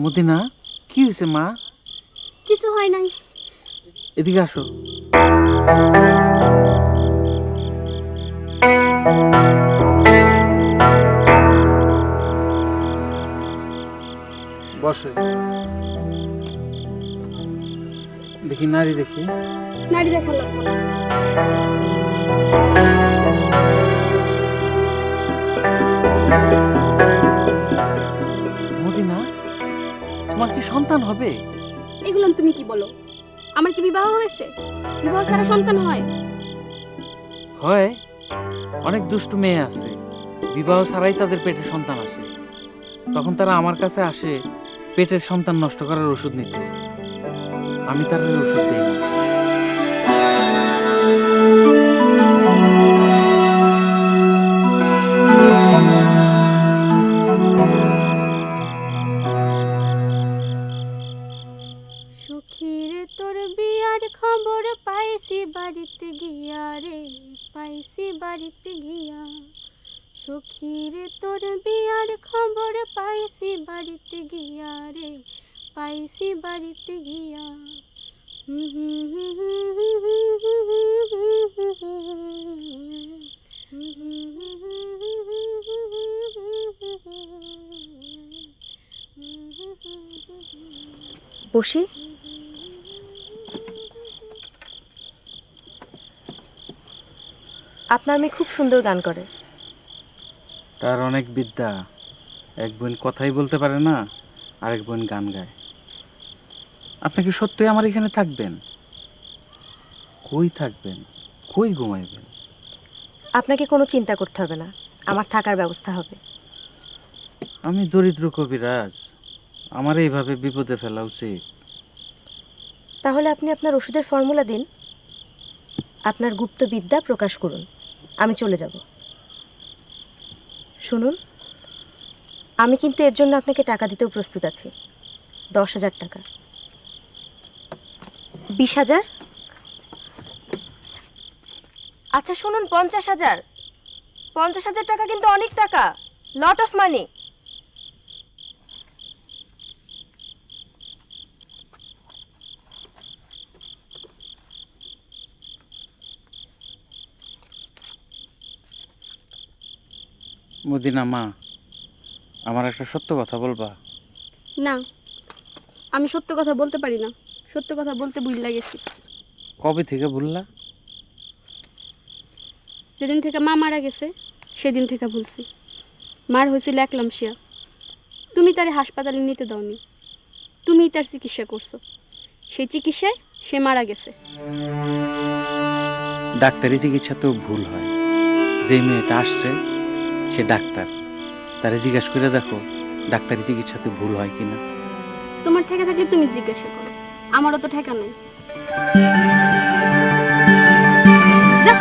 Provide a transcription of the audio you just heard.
Medina, কি হয়েছে মা? কিছু হয় নাই। এদিকে আসো। বসো। দেখি নারী দেখি। নাড়ি দেখা লাগবে না। মদিনা, তোমার কি সন্তান হবে? এগুলো তুমি কি বলো? আমার কি বিবাহ হয়েছে? বিবাহ ছাড়া সন্তান হয়? হয়, অনেক দুষ্টু মেয়ে আছে, বিবাহ ছাড়াই তাদের পেটে সন্তান আসে। তখন তারা আমার কাছে আসে পেটের সন্তান নষ্ট করার ওষুধ নিতে। আমি তাদের ওষুধ দিই না। সখীরে তোর বিয়ার খবর পাইছি বাড়িতে গিয়া রে, পাইছি বাড়িতে গিয়া। সখীরে তোর বিয়ার খবর পাইছি বাড়িতে গিয়া রে, পাইছি বাড়িতে গিয়া। বসি। আপনার মেয়ে খুব সুন্দর গান করে। তার অনেক বিদ্যা। এক বোন কথাই বলতে পারে না, আরেক বোন গান গায়। আপনি কি সত্যি আমার এখানে থাকবেন? কই থাকবেন? কই ঘুমাইবেন? আপনাকে কোনো চিন্তা করতে হবে না, আমার থাকার ব্যবস্থা হবে। আমি দরিদ্র কবিরাজ, আমার এইভাবে বিপদে ফেলা উচিত? তাহলে আপনি আপনার ওষুধের ফর্মুলা দিন, আপনার গুপ্ত বিদ্যা প্রকাশ করুন, আমি চলে যাব। শুনুন, আমি কিন্তু এর জন্য আপনাকে টাকা দিতেও প্রস্তুত আছি। 10,000 টাকা, 20,000, আচ্ছা শুনুন, 50,000। 50,000 টাকা কিন্তু অনেক টাকা, লট অফ মানি। মদিনা মা, আমার একটা সত্য কথা বলবা? না, আমি সত্য কথা বলতে পারি না। সত্য কথা বলতে ভুল গেছি। কবে থেকে ভুললা? যেদিন থেকে মা মারা গেছে সেদিন থেকে ভুলছি। মার হয়েছিল একলামশিয়া। তুমি তারে হাসপাতালে নিতে দাওনি, তুমিই তার চিকিৎসা করছো। সেই চিকিৎসায় সে মারা গেছে। ডাক্তারি চিকিৎসাতেও ভুল হয়। যে মেয়েটা আসছে সে ডাক্তার, তারে জিজ্ঞাসা করে দেখো ডাক্তারি চিকিৎসাতে ভুল হয় কিনা। তোমার ঠেকা থাকলে তুমি জিজ্ঞাসা করো, আমারও তো ঠেকা নেই। যা।